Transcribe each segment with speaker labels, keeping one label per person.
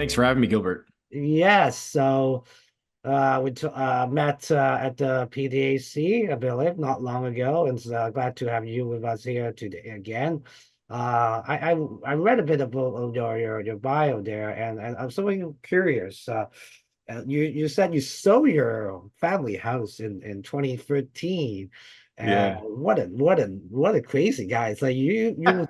Speaker 1: Thanks for having me, Gilbert.
Speaker 2: Yes, so we met at the PDAC, I believe, not long ago, and glad to have you with us here today again. I read a bit about your bio there, and I'm so curious. You said you sold your family house in 2013.
Speaker 1: Yeah.
Speaker 2: What a crazy guy. It's like you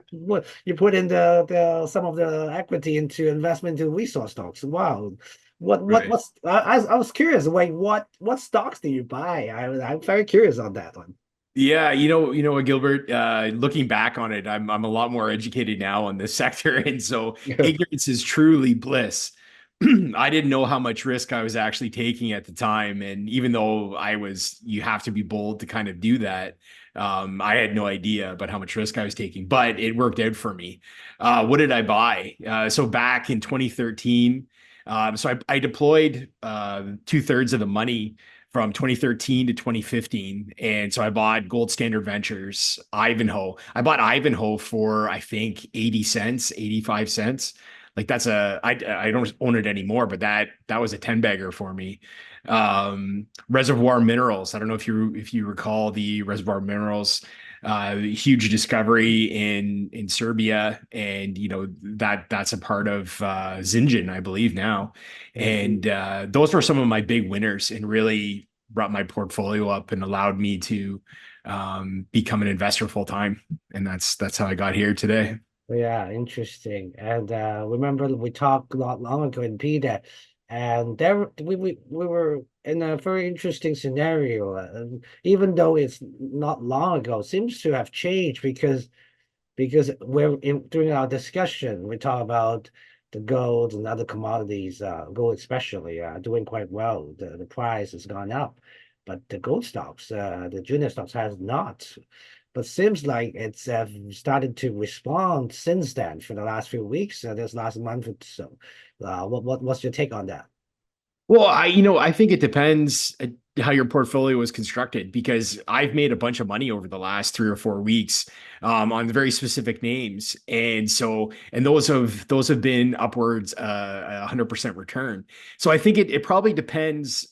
Speaker 2: put in the some of the equity into investment into resource stocks. Wow.
Speaker 1: Right.
Speaker 2: What's I was curious, like what stocks do you buy? I'm very curious on that one.
Speaker 1: Yeah, you know what, Gilbert, looking back on it, I'm a lot more educated now on this sector. And so ignorance is truly bliss. I didn't know how much risk I was actually taking at the time. And even though you have to be bold to kind of do that. I had no idea about how much risk I was taking, but it worked out for me. What did I buy? So back in 2013, I deployed two-thirds of the money from 2013 to 2015. And so I bought Gold Standard Ventures, Ivanhoe. I bought Ivanhoe for, I think, 80 cents, 85 cents. Like I don't own it anymore, but that was a 10 bagger for me. Reservoir Minerals. I don't know if you recall the Reservoir Minerals, huge discovery in Serbia, and that's a part of Zinjan, I believe now. And
Speaker 2: Indeed.
Speaker 1: those were some of my big winners and really brought my portfolio up and allowed me to become an investor full time. And that's how I got here today.
Speaker 2: Yeah, interesting. And remember we talked a lot long ago in PDAC, and there we were in a very interesting scenario. Even though it's not long ago, seems to have changed because during our discussion we talk about the gold and other commodities, gold especially, doing quite well. The price has gone up, but the gold stocks, the junior stocks has not. But seems like it's started to respond since then for the last few weeks, this last month or so. What's your take on that?
Speaker 1: Well, I think it depends how your portfolio is constructed because I've made a bunch of money over the last 3 or 4 weeks on very specific names, and those have been upwards 100% return. So I think it probably depends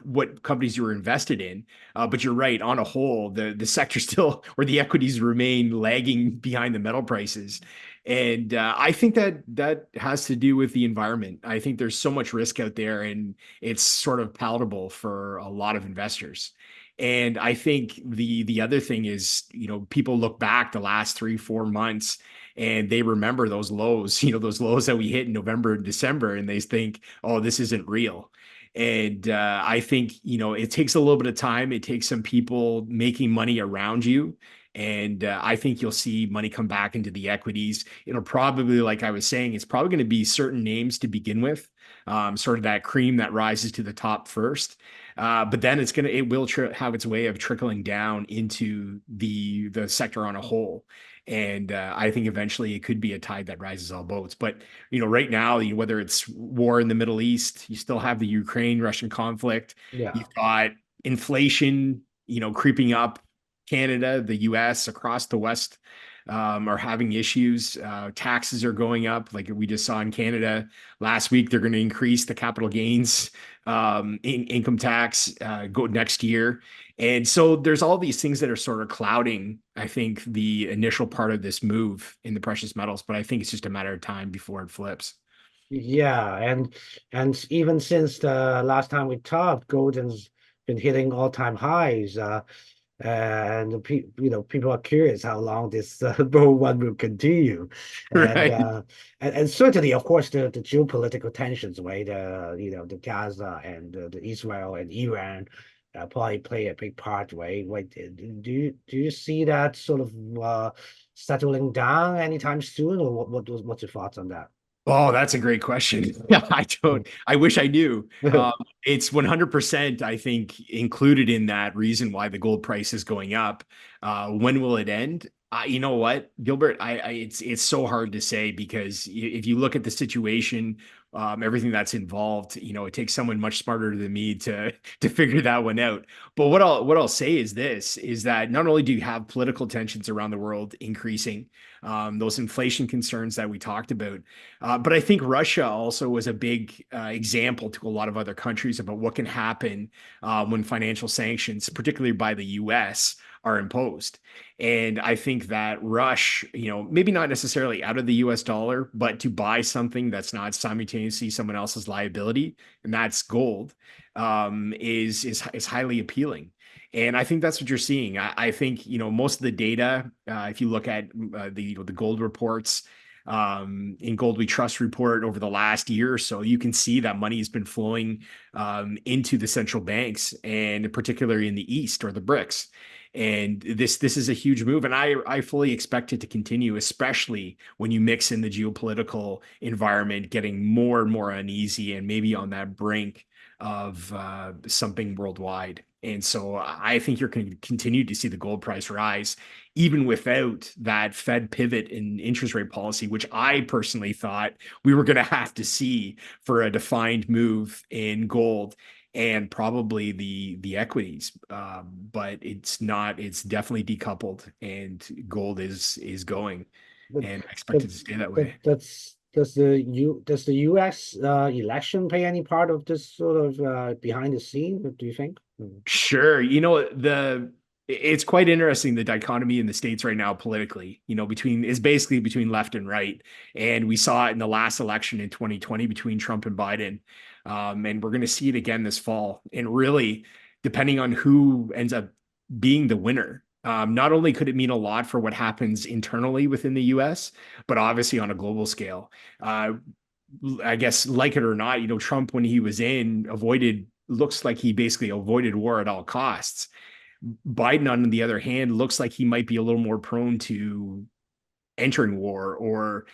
Speaker 1: what companies you were invested in, but you're right. On a whole, the sector still or the equities remain lagging behind the metal prices. And I think that has to do with the environment. I think there's so much risk out there, and it's sort of palatable for a lot of investors. And I think the other thing is, people look back the last 3, 4 months and they remember those lows, those lows that we hit in November and December, and they think, oh, this isn't real. And I think, it takes a little bit of time. It takes some people making money around you. And I think you'll see money come back into the equities. It'll probably, like I was saying, it's probably going to be certain names to begin with, sort of that cream that rises to the top first. But then it will have its way of trickling down into the sector on a whole. And I think eventually it could be a tide that rises all boats. But right now, whether it's war in the Middle East, you still have the Ukraine-Russian conflict.
Speaker 2: Yeah.
Speaker 1: You've got inflation, creeping up. Canada, the US, across the West are having issues. Taxes are going up. Like we just saw in Canada last week, they're going to increase the capital gains income tax go next year. And so there's all these things that are sort of clouding, I think, the initial part of this move in the precious metals. But I think it's just a matter of time before it flips.
Speaker 2: Yeah, and even since the last time we talked, Golden's been hitting all-time highs. And people are curious how long this bull run will continue, and
Speaker 1: Right.
Speaker 2: uh, and certainly, of course, the geopolitical tensions, right? The Gaza and the Israel and Iran probably play a big part, right? Like, do you see that sort of settling down anytime soon, or what's your thoughts on that?
Speaker 1: Oh, that's a great question. I wish I knew. It's 100%, I think, included in that reason why the gold price is going up. When will it end? You know what, Gilbert, it's so hard to say because if you look at the situation everything that's involved. It takes someone much smarter than me to figure that one out. But what I'll say is this: is that not only do you have political tensions around the world increasing, those inflation concerns that we talked about, but I think Russia also was a big example to a lot of other countries about what can happen when financial sanctions, particularly by the U.S., are imposed. And I think that rush, maybe not necessarily out of the US dollar, but to buy something that's not simultaneously someone else's liability, and that's gold, is highly appealing. And I think that's what you're seeing. I think, most of the data, if you look at the gold reports, in Gold We Trust report over the last year or so, you can see that money has been flowing into the central banks, and particularly in the East or the BRICS. And this is a huge move, and I fully expect it to continue, especially when you mix in the geopolitical environment getting more and more uneasy and maybe on that brink of something worldwide. And so I think you're going to continue to see the gold price rise, even without that Fed pivot in interest rate policy, which I personally thought we were going to have to see for a defined move in gold and probably the equities. But it's not, it's definitely decoupled, and gold is going,
Speaker 2: But
Speaker 1: and I expect
Speaker 2: but
Speaker 1: it to stay that
Speaker 2: but
Speaker 1: way.
Speaker 2: does the U.S. Election play any part of this sort of behind the scene? What do you think?
Speaker 1: Sure. It's quite interesting, the dichotomy in the States right now politically, is basically between left and right. And we saw it in the last election in 2020 between Trump and Biden. And we're going to see it again this fall. And really, depending on who ends up being the winner, not only could it mean a lot for what happens internally within the US, but obviously on a global scale. I guess, like it or not, Trump, when he was in, looks like he basically avoided war at all costs. Biden, on the other hand, looks like he might be a little more prone to entering war or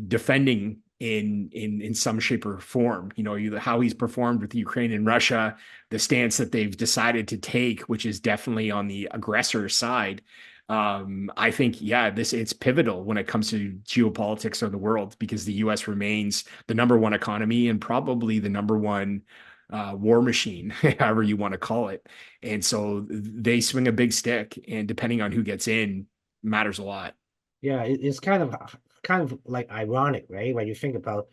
Speaker 1: defending in some shape or form. How he's performed with Ukraine and Russia, the stance that they've decided to take, which is definitely on the aggressor side. I think, yeah, it's pivotal when it comes to geopolitics of the world, because the US remains the number one economy and probably the number one war machine, however you want to call it. And so they swing a big stick, and depending on who gets in, matters a lot.
Speaker 2: Yeah, it's kind of like ironic, right? When you think about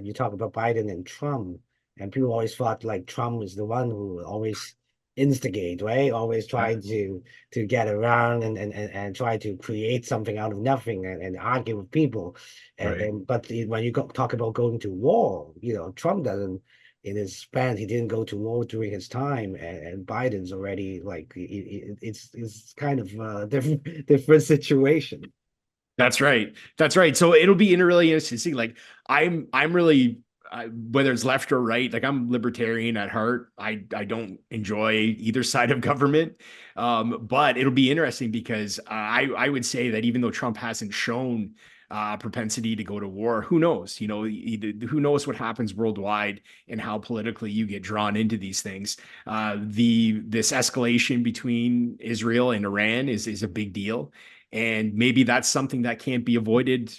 Speaker 2: you talk about Biden and Trump, and people always thought like Trump is the one who would always instigate, right? Always
Speaker 1: Yeah.
Speaker 2: try to get around and try to create something out of nothing and argue with people.
Speaker 1: Right.
Speaker 2: When you talk about going to war, Trump doesn't. In his span, he didn't go to war during his time, and Biden's already like it's kind of a different situation.
Speaker 1: That's right. That's right. So it'll be really interesting to see. Like, I'm really, whether it's left or right, like I'm libertarian at heart. I don't enjoy either side of government. But it'll be interesting because I would say that even though Trump hasn't shown propensity to go to war, who knows? Who knows what happens worldwide and how politically you get drawn into these things. This escalation between Israel and Iran is a big deal, and maybe that's something that can't be avoided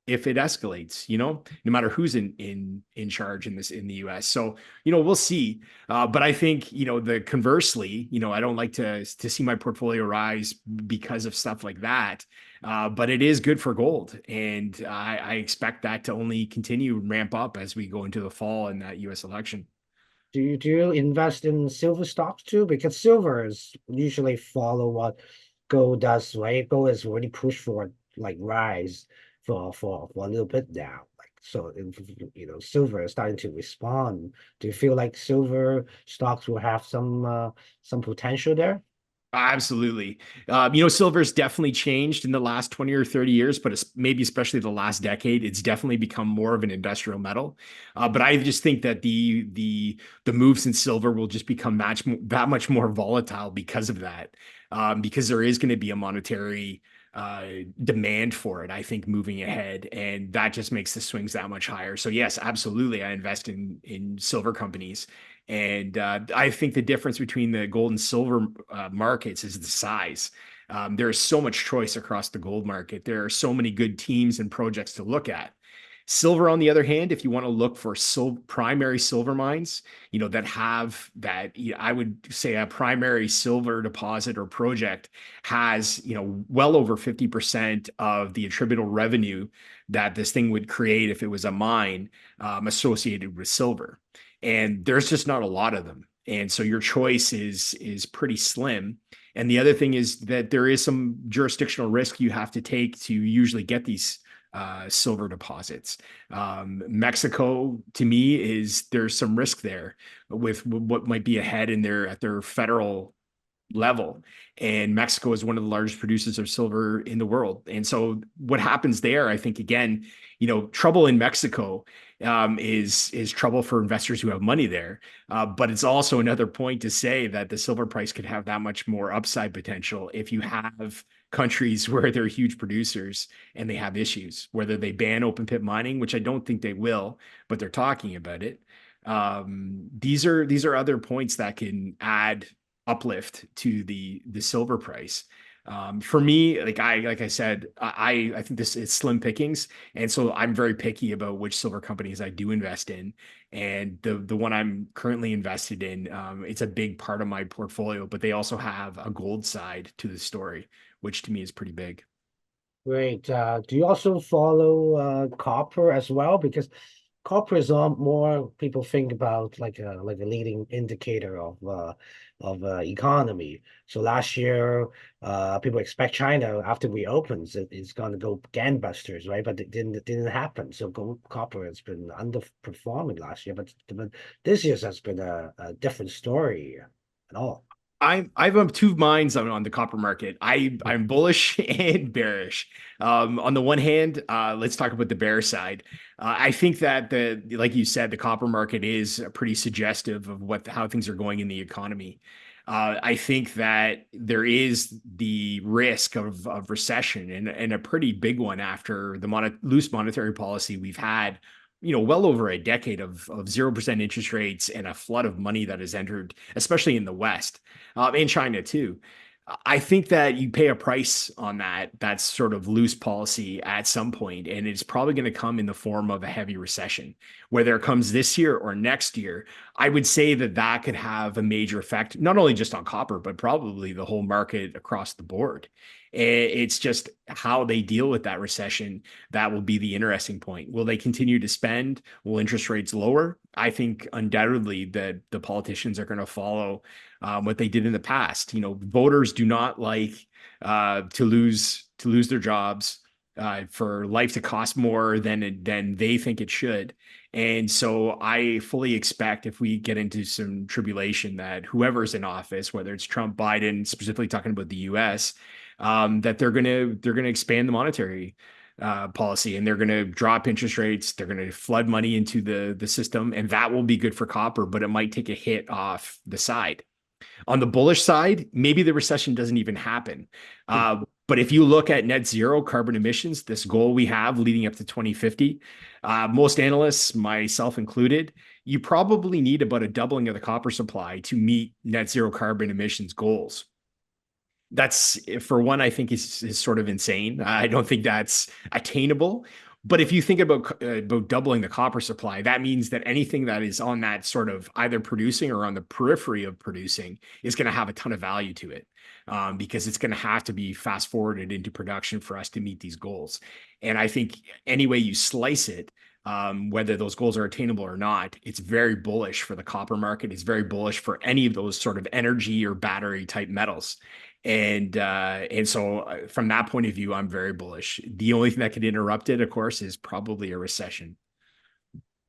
Speaker 1: if it escalates, no matter who's in charge in the US. So, we'll see. But I think, the conversely, I don't like to see my portfolio rise because of stuff like that. But it is good for gold. And I expect that to only continue and ramp up as we go into the fall in that US election.
Speaker 2: Do you invest in silver stocks too? Because silver is usually follow what gold does, right? Gold has already pushed for like rise for a little bit now. Like so, silver is starting to respond. Do you feel like silver stocks will have some potential there?
Speaker 1: Absolutely. Silver's definitely changed in the last 20 or 30 years, but maybe especially the last decade, it's definitely become more of an industrial metal. But I just think that the moves in silver will just become that much more volatile because of that. Because there is going to be a monetary demand for it, I think, moving ahead, and that just makes the swings that much higher. So yes, absolutely, I invest in silver companies. And I think the difference between the gold and silver markets is the size. There is so much choice across the gold market. There are so many good teams and projects to look at. Silver, on the other hand, if you want to look for primary silver mines, that have that, I would say a primary silver deposit or project has, well over 50% of the attributable revenue that this thing would create if it was a mine associated with silver. And there's just not a lot of them. And so your choice is pretty slim. And the other thing is that there is some jurisdictional risk you have to take to usually get these silver deposits. Mexico, to me, there's some risk there with what might be ahead at their federal level. And Mexico is one of the largest producers of silver in the world. And so what happens there, I think, again, trouble in Mexico is trouble for investors who have money there. But it's also another point to say that the silver price could have that much more upside potential if you have countries where they're huge producers and they have issues, whether they ban open pit mining, which I don't think they will, but they're talking about it. These are other points that can add uplift to the silver price. For me, like I said, I think this is slim pickings, and so I'm very picky about which silver companies I do invest in. And the one I'm currently invested in, it's a big part of my portfolio, but they also have a gold side to the story, which to me is pretty big.
Speaker 2: Great. Do you also follow copper as well? Because copper is more people think about like a leading indicator of economy. So last year, people expect China after we opens it's going to go gangbusters, right? But it didn't happen. So gold copper has been underperforming last year, but this year has been a different story at all.
Speaker 1: I've two minds on the copper market. I'm bullish and bearish. On the one hand, let's talk about the bear side. I think that like you said, the copper market is pretty suggestive of how things are going in the economy. I think that there is the risk of recession and a pretty big one after the loose monetary policy we've had, well over a decade of 0% interest rates and a flood of money that has entered, especially in the West, and China too. I think that you pay a price on that's sort of loose policy at some point, and it's probably going to come in the form of a heavy recession. Whether it comes this year or next year, I would say that could have a major effect, not only just on copper, but probably the whole market across the board. It's just how they deal with that recession that will be the interesting point. Will they continue to spend? Will interest rates lower? I think undoubtedly that the politicians are going to follow what they did in the past. Voters do not like to lose their jobs, for life to cost more than they think it should. And so I fully expect if we get into some tribulation that whoever's in office, whether it's Trump, Biden, specifically talking about the US, that they're gonna expand the monetary policy, and they're going to drop interest rates. They're going to flood money into the system, and that will be good for copper, but it might take a hit off the side. On the bullish side, maybe the recession doesn't even happen. But if you look at net zero carbon emissions, this goal we have leading up to 2050, most analysts, myself included, you probably need about a doubling of the copper supply to meet net zero carbon emissions goals. That's, for one, I think is sort of insane. I don't think that's attainable. But if you think about doubling the copper supply, that means that anything that is on that sort of either producing or on the periphery of producing is going to have a ton of value to it, because it's going to have to be fast forwarded into production for us to meet these goals. And I think any way you slice it, whether those goals are attainable or not, it's very bullish for the copper market. It's very bullish for any of those sort of energy or battery type metals. And so from that point of view, I'm very bullish. The only thing that could interrupt it, of course, is probably a recession.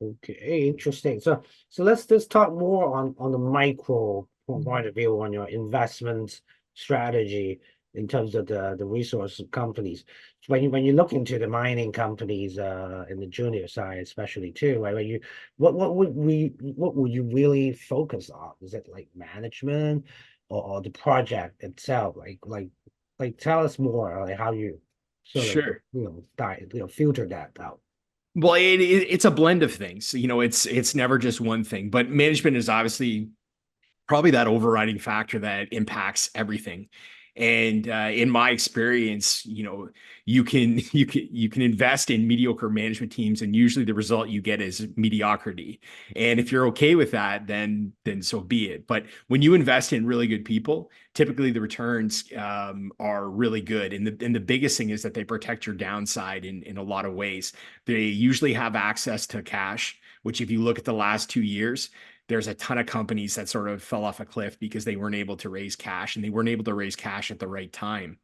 Speaker 2: Okay, interesting. So let's just talk more on the micro point of view on your investment strategy in terms of the resource companies. So when you look into the mining companies in the junior side, especially too, right? What would you really focus on? Is it like management or the project itself? Like tell us more, like how you sort of
Speaker 1: Sure.
Speaker 2: filter that out.
Speaker 1: Well, it's a blend of things. It's never just one thing, but management is obviously probably that overriding factor that impacts everything. And in my experience, you can invest in mediocre management teams, and usually the result you get is mediocrity. And if you're okay with that, then so be it. But when you invest in really good people, typically the returns are really good. And the biggest thing is that they protect your downside in a lot of ways. They usually have access to cash, which if you look at the last 2 years, there's a ton of companies that sort of fell off a cliff because they weren't able to raise cash, and they weren't able to raise cash at the right time.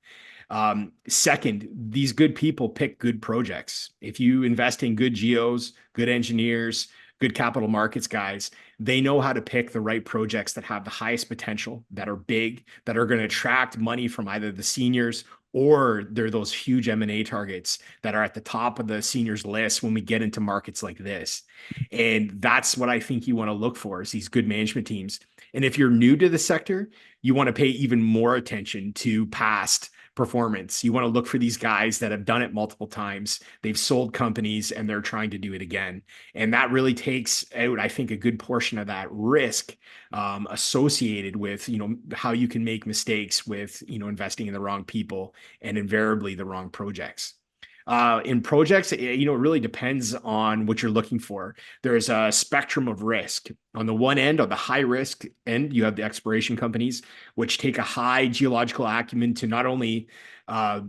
Speaker 1: Second, these good people pick good projects. If you invest in good geos, good engineers, good capital markets guys, they know how to pick the right projects that have the highest potential, that are big, that are going to attract money from either the seniors, or they're those huge M&A targets that are at the top of the seniors list when we get into markets like this. And that's what I think you want to look for, is these good management teams. And if you're new to the sector, you want to pay even more attention to past performance. You want to look for these guys that have done it multiple times. They've sold companies and they're trying to do it again. And that really takes out, I think, a good portion of that risk associated with, how you can make mistakes with, investing in the wrong people and invariably the wrong projects. In projects, it really depends on what you're looking for. There's a spectrum of risk. On the one end, on the high risk end, you have the exploration companies, which take a high geological acumen to not only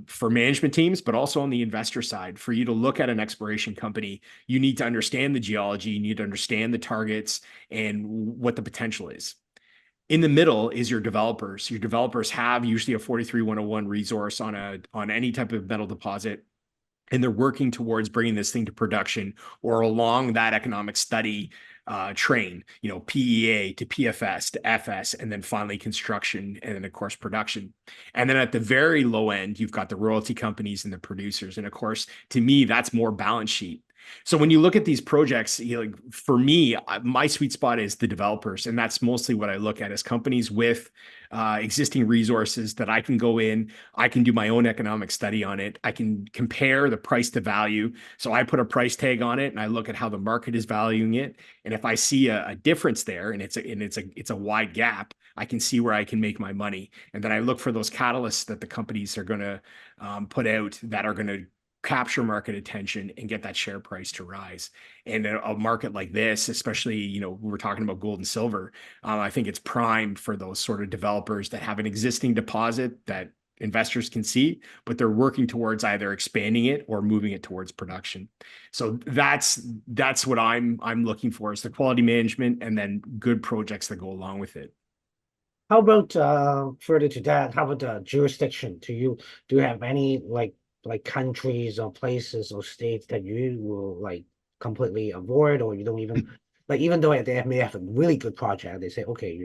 Speaker 1: for management teams, but also on the investor side. For you to look at an exploration company, you need to understand the geology, you need to understand the targets and what the potential is. In the middle is your developers. Your developers have usually a 43-101 resource on any type of metal deposit, and they're working towards bringing this thing to production or along that economic study train, PEA to PFS to FS, and then finally construction, and then of course production. And then at the very low end, you've got the royalty companies and the producers. And of course, to me, that's more balance sheet. So when you look at these projects, for me, my sweet spot is the developers. And that's mostly what I look at, as companies with existing resources that I can go in, I can do my own economic study on it. I can compare the price to value. So I put a price tag on it and I look at how the market is valuing it. And if I see a difference there, and it's a wide gap, I can see where I can make my money. And then I look for those catalysts that the companies are going to put out that are going to capture market attention and get that share price to rise. And a market like this, especially, we're talking about gold and silver, I think it's primed for those sort of developers that have an existing deposit that investors can see, but they're working towards either expanding it or moving it towards production. So that's what I'm looking for, is the quality management and then good projects that go along with it.
Speaker 2: How about further to that? How about the jurisdiction? Do you have any like countries or places or states that you will like completely avoid, or you don't even like, even though they may have a really good project, they say, okay,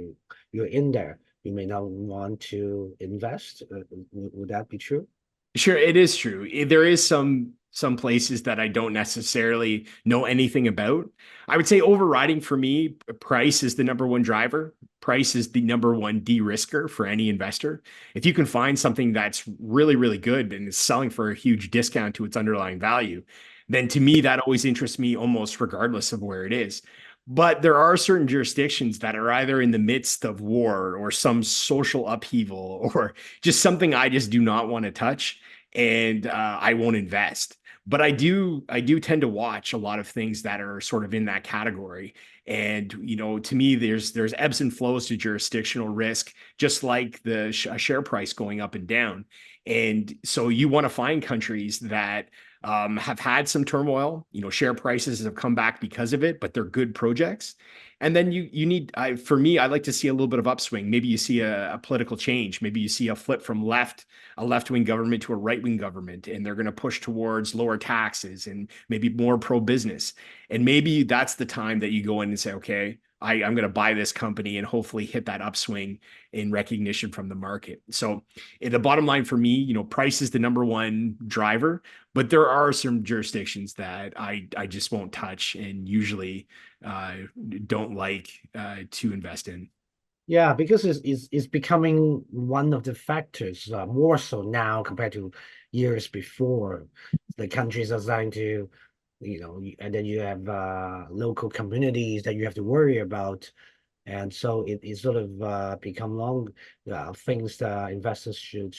Speaker 2: you're in there, you may not want to invest. Would that be true?
Speaker 1: Sure, it is true. There is some places that I don't necessarily know anything about. I would say overriding for me, price is the number one driver. Price is the number one de-risker for any investor. If you can find something that's really, really good and is selling for a huge discount to its underlying value, then to me, that always interests me almost regardless of where it is. But there are certain jurisdictions that are either in the midst of war or some social upheaval or just something I just do not want to touch, and I won't invest. But I do tend to watch a lot of things that are sort of in that category. And to me, there's ebbs and flows to jurisdictional risk, just like the share price going up and down. And so you want to find countries that have had some turmoil. Share prices have come back because of it, but they're good projects. And then you need, for me, I like to see a little bit of upswing. Maybe you see a political change. Maybe you see a flip from a left-wing government to a right-wing government, and they're going to push towards lower taxes and maybe more pro-business. And maybe that's the time that you go in and say, okay, I'm going to buy this company and hopefully hit that upswing in recognition from the market. So the bottom line for me, price is the number one driver, but there are some jurisdictions that I just won't touch and usually don't like to invest in.
Speaker 2: Yeah, because it's becoming one of the factors, more so now compared to years before. The countries are starting to, and then you have local communities that you have to worry about. And so it sort of become long things that investors should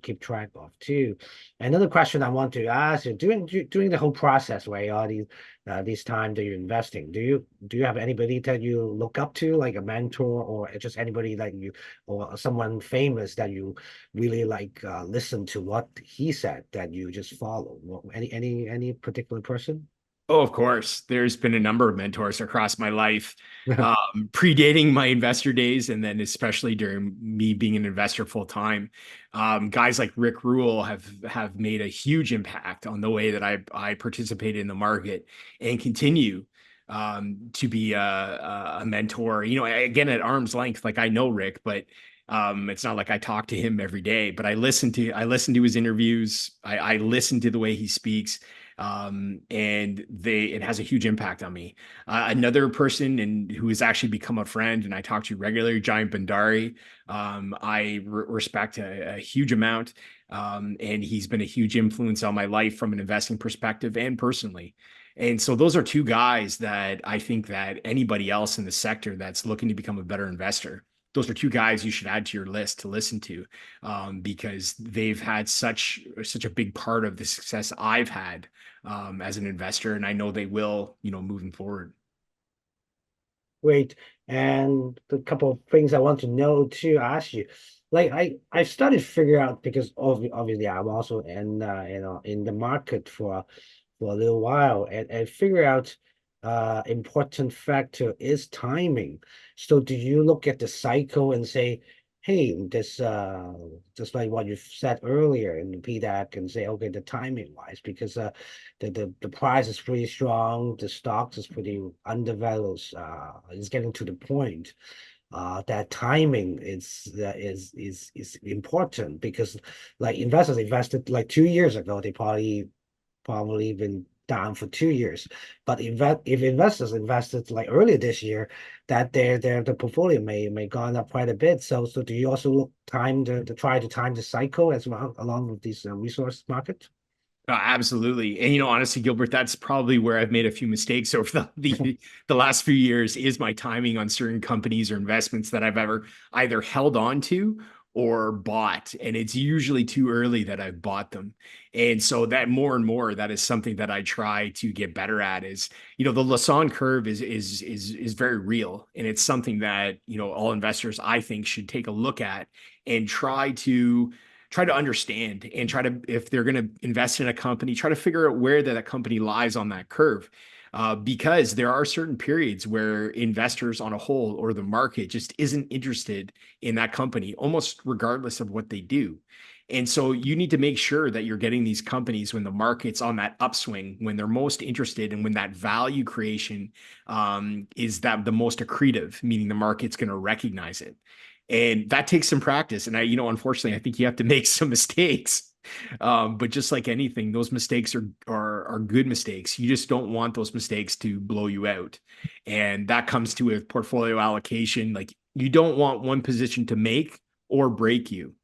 Speaker 2: keep track of too. Another question I want to ask you, during the whole process where all these time that you're investing, do you have anybody that you look up to, like a mentor, or just anybody that you, or someone famous that you really like, listen to what he said that you just follow? Any particular person?
Speaker 1: Oh, of course. There's been a number of mentors across my life, predating my investor days, and then especially during me being an investor full time. Guys like Rick Rule have made a huge impact on the way that I participate in the market and continue to be a mentor. You know, again at arm's length. Like I know Rick, but it's not like I talk to him every day. But I listen to his interviews. I listen to the way he speaks, and it has a huge impact on me. Another person and who has actually become a friend and I talk to regularly, Giant Bandari. I respect a huge amount, and he's been a huge influence on my life from an investing perspective and personally. And so those are two guys that I think that anybody else in the sector that's looking to become a better investor, those are two guys you should add to your list to listen to, because they've had such a big part of the success I've had as an investor, and I know they will, moving forward.
Speaker 2: Great. And a couple of things I want to know too, ask you. Like I started to figure out, because obviously I'm also in the market for a little while, and figure out important factor is timing. So do you look at the cycle and say, hey, this just like what you said earlier in the PDAC, and say, okay, the timing wise, because the price is pretty strong, the stocks is pretty undervalued, it's getting to the point that timing is important, because like investors invested like 2 years ago, they probably been down for 2 years. But if investors invested like earlier this year, that the portfolio may gone up quite a bit. So do you also look time to try to time the cycle as well along with these resource market?
Speaker 1: Absolutely. And honestly, Gilbert, that's probably where I've made a few mistakes over the last few years is my timing on certain companies or investments that I've ever either held on to or bought. And it's usually too early that I've bought them. And so that more and more, that is something that I try to get better at is, the Lassonde curve is very real. And it's something that, all investors, I think, should take a look at and try to understand and try to, if they're going to invest in a company, try to figure out where that company lies on that curve. Because there are certain periods where investors on a whole or the market just isn't interested in that company, almost regardless of what they do. And so you need to make sure that you're getting these companies when the market's on that upswing, when they're most interested, and when that value creation is that the most accretive, meaning the market's going to recognize it. And that takes some practice. And unfortunately, I think you have to make some mistakes. But just like anything, those mistakes are good mistakes. You just don't want those mistakes to blow you out. And that comes to a portfolio allocation. Like you don't want one position to make or break you.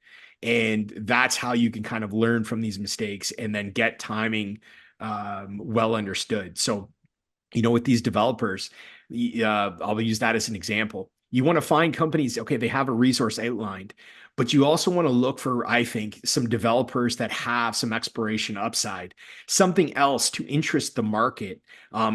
Speaker 1: And that's how you can kind of learn from these mistakes and then get timing well understood. So, with these developers, I'll use that as an example. You want to find companies, okay, they have a resource outlined, but you also want to look for, I think, some developers that have some exploration upside, something else to interest the market,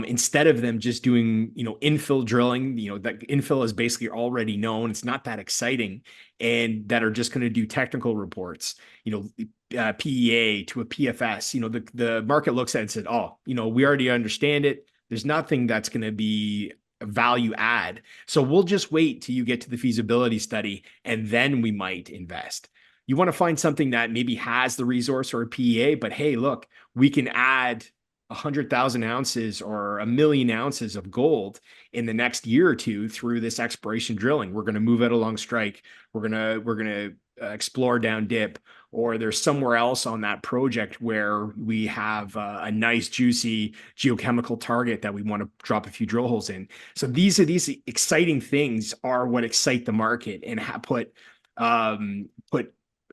Speaker 1: instead of them just doing, infill drilling, that infill is basically already known. It's not that exciting, and that are just going to do technical reports, PEA to a PFS. The market looks at it and said, oh, we already understand it. There's nothing that's going to be value add. So we'll just wait till you get to the feasibility study and then we might invest. You want to find something that maybe has the resource or a PEA, but hey, look, we can add 100,000 ounces or 1,000,000 ounces of gold in the next year or two through this exploration drilling. We're going to move it along strike. We're going to explore down dip, or there's somewhere else on that project where we have a nice juicy geochemical target that we want to drop a few drill holes in. So these exciting things are what excite the market and put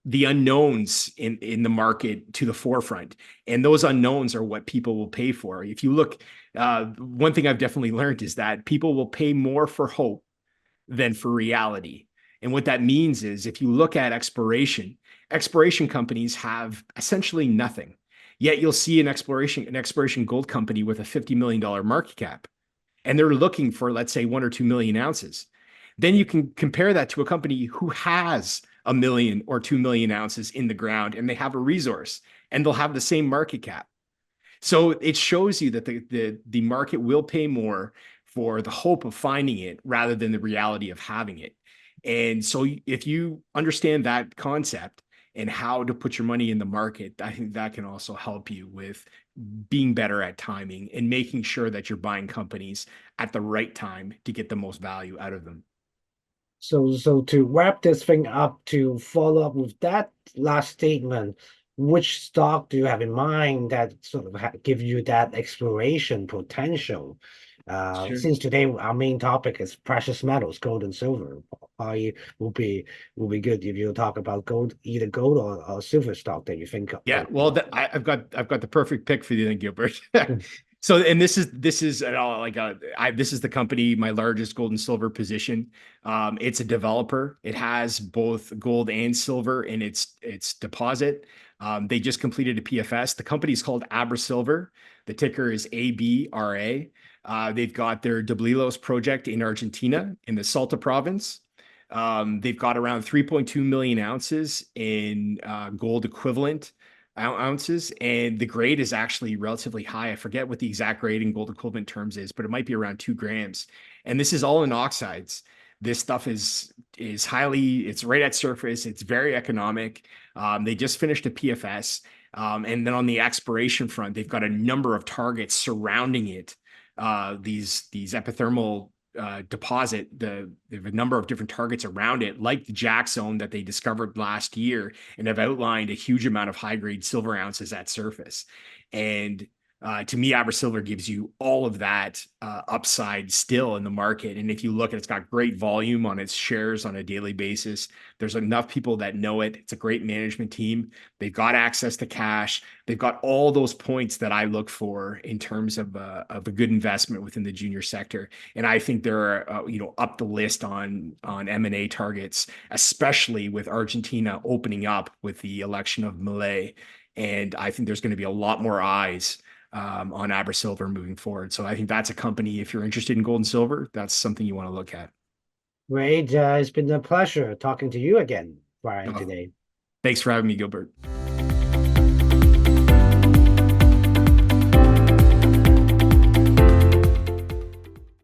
Speaker 1: the unknowns in the market to the forefront. And those unknowns are what people will pay for. If you look, one thing I've definitely learned is that people will pay more for hope than for reality. And what that means is if you look at exploration companies have essentially nothing. Yet you'll see an exploration gold company with a $50 million market cap, and they're looking for, let's say, 1 or 2 million ounces. Then you can compare that to a company who has 1 million or 2 million ounces in the ground, and they have a resource, and they'll have the same market cap. So it shows you that the market will pay more for the hope of finding it rather than the reality of having it. And so if you understand that concept and how to put your money in the market, I think that can also help you with being better at timing and making sure that you're buying companies at the right time to get the most value out of them.
Speaker 2: So to wrap this thing up, to follow up with that last statement, which stock do you have in mind that sort of give you that exploration potential?
Speaker 1: Sure.
Speaker 2: Since today our main topic is precious metals, gold and silver, I will be good if you talk about gold, either gold or silver stock that you think of.
Speaker 1: Yeah, well, I've got the perfect pick for you then, Gilbert. So, and this is this is the company, my largest gold and silver position. It's a developer. It has both gold and silver in its deposit. They just completed a PFS. The company is called AbraSilver. The ticker is ABRA. They've got their Doblilos project in Argentina in the Salta province. They've got around 3.2 million ounces in gold equivalent ounces, and the grade is actually relatively high. I forget what the exact grade in gold equivalent terms is, but it might be around 2 grams. And this is all in oxides. This stuff is highly, it's right at surface. It's very economic. They just finished a PFS. And then on the exploration front, they've got a number of targets surrounding it. These epithermal deposit, they have a number of different targets around it, like the Jack Zone that they discovered last year, and have outlined a huge amount of high-grade silver ounces at surface. And to me, AbraSilver gives you all of that upside still in the market. And if you look, it's got great volume on its shares on a daily basis. There's enough people that know it. It's a great management team. They've got access to cash. They've got all those points that I look for in terms of a good investment within the junior sector. And I think they're up the list on M&A targets, especially with Argentina opening up with the election of Milei. And I think there's going to be a lot more eyes on AbraSilver moving forward. So I think that's a company, if you're interested in gold and silver, that's something you want to look at.
Speaker 2: Great. It's been a pleasure talking to you again, Brian,
Speaker 1: Oh,
Speaker 2: today.
Speaker 1: thanks for having me, Gilbert.